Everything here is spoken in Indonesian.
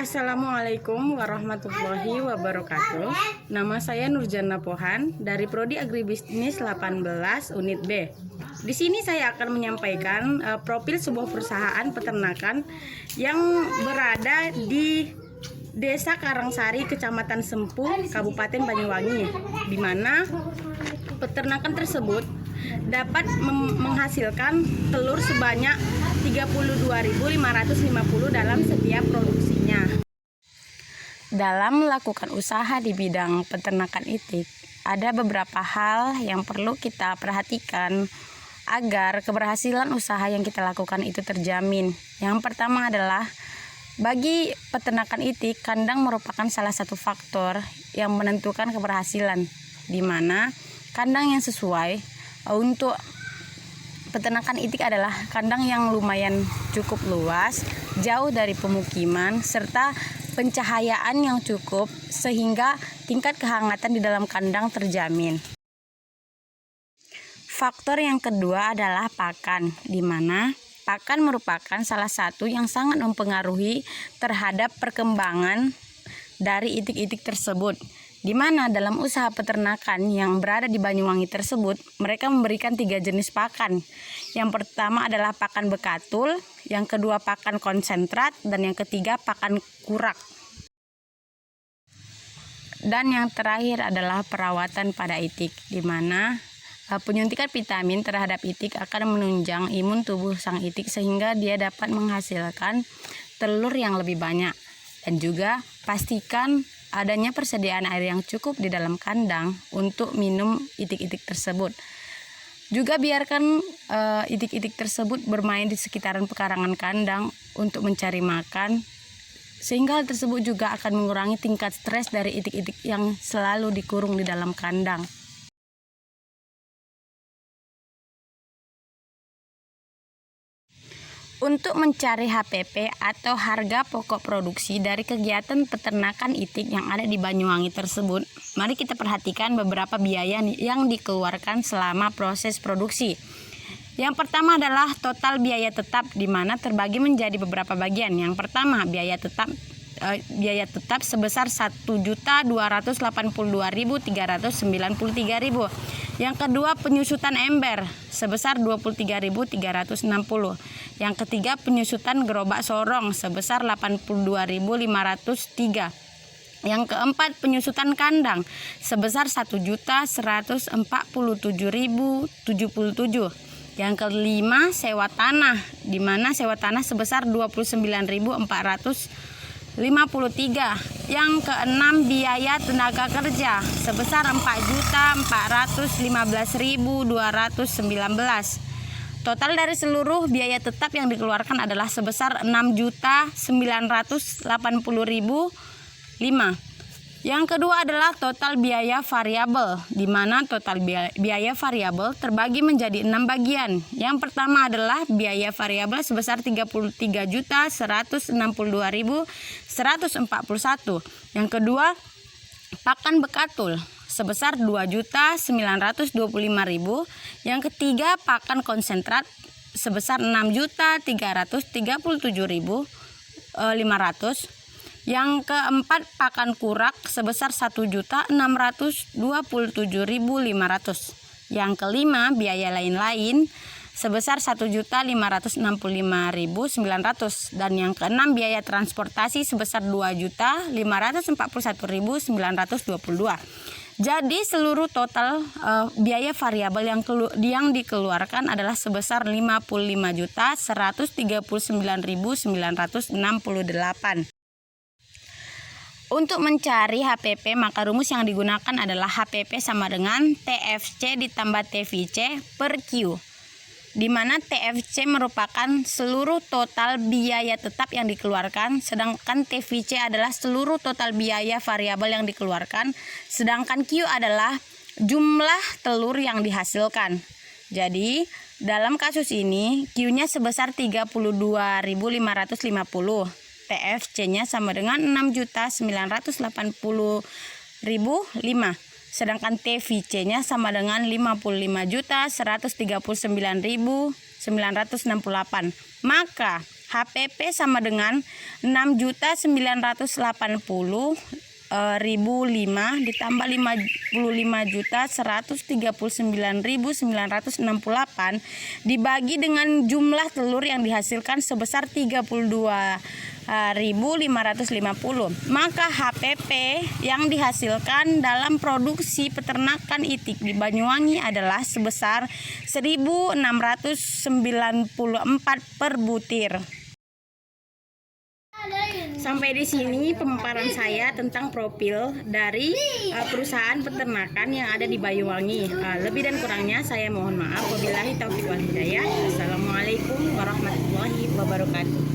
Assalamualaikum warahmatullahi wabarakatuh. Nama saya Nurjana Pohan dari Prodi Agribisnis 18 Unit B. Di sini saya akan menyampaikan profil sebuah perusahaan peternakan yang berada di Desa Karangsari, Kecamatan Sempu, Kabupaten Banyuwangi, di mana peternakan tersebut dapat menghasilkan telur sebanyak 32.550 dalam setiap produksinya. Dalam melakukan usaha di bidang peternakan itik, ada beberapa hal yang perlu kita perhatikan agar keberhasilan usaha yang kita lakukan itu terjamin. Yang pertama adalah bagi peternakan itik, kandang merupakan salah satu faktor yang menentukan keberhasilan, di mana kandang yang sesuai untuk peternakan itik adalah kandang yang lumayan cukup luas, jauh dari pemukiman, serta pencahayaan yang cukup sehingga tingkat kehangatan di dalam kandang terjamin. Faktor yang kedua adalah pakan, di mana pakan merupakan salah satu yang sangat mempengaruhi terhadap perkembangan dari itik-itik tersebut. Di mana dalam usaha peternakan yang berada di Banyuwangi tersebut, mereka memberikan 3 jenis pakan. Yang pertama adalah pakan bekatul, yang kedua pakan konsentrat, dan yang ketiga pakan kurak. Dan yang terakhir adalah perawatan pada itik, di mana penyuntikan vitamin terhadap itik akan menunjang imun tubuh sang itik sehingga dia dapat menghasilkan telur yang lebih banyak. Dan juga pastikan adanya persediaan air yang cukup di dalam kandang untuk minum itik-itik tersebut. Juga biarkan itik-itik tersebut bermain di sekitaran pekarangan kandang untuk mencari makan, sehingga hal tersebut juga akan mengurangi tingkat stres dari itik-itik yang selalu dikurung di dalam kandang. Untuk mencari HPP atau harga pokok produksi dari kegiatan peternakan itik yang ada di Banyuwangi tersebut, mari kita perhatikan beberapa biaya yang dikeluarkan selama proses produksi. Yang pertama adalah total biaya tetap, di mana terbagi menjadi beberapa bagian. Yang pertama, biaya tetap sebesar 1.282.393.000. Yang kedua, penyusutan ember sebesar 23.360. Yang ketiga, penyusutan gerobak sorong sebesar 82.503. Yang keempat, penyusutan kandang sebesar 1.147.077. Yang kelima, sewa tanah, di mana sewa tanah sebesar 29.453. Yang keenam, biaya tenaga kerja sebesar 4.415.219. Total dari seluruh biaya tetap yang dikeluarkan adalah sebesar 6.980.005. Yang kedua adalah total biaya variabel, di mana total biaya variabel terbagi menjadi 6 bagian. Yang pertama adalah biaya variabel sebesar 33.162.141. Yang kedua, pakan bekatul sebesar 2.925.000. Yang ketiga, pakan konsentrat sebesar 6.337.500. Yang keempat, pakan kurak sebesar 1.627.500. Yang kelima, biaya lain-lain sebesar 1.565.900. Dan yang keenam, biaya transportasi sebesar 2.541.922. Jadi seluruh total biaya variabel yang dikeluarkan adalah sebesar 55.139.968. Untuk mencari HPP, maka rumus yang digunakan adalah HPP sama dengan TFC ditambah TVC per Q, di mana TFC merupakan seluruh total biaya tetap yang dikeluarkan, sedangkan TVC adalah seluruh total biaya variabel yang dikeluarkan, sedangkan Q adalah jumlah telur yang dihasilkan. Jadi, dalam kasus ini Q-nya sebesar 32.550. TFC-nya sama dengan 6.980.005. Sedangkan TVC-nya sama dengan 55.139.968. maka HPP sama dengan 6.980.005 ditambah 55.139.968 dibagi dengan jumlah telur yang dihasilkan sebesar 32.550. Maka HPP yang dihasilkan dalam produksi peternakan itik di Banyuwangi adalah sebesar 1.694 per butir. Sampai di sini pemaparan saya tentang profil dari perusahaan peternakan yang ada di Banyuwangi. Lebih dan kurangnya saya mohon maaf. Wabillahi taufiq wal hidayah. Assalamualaikum warahmatullahi wabarakatuh.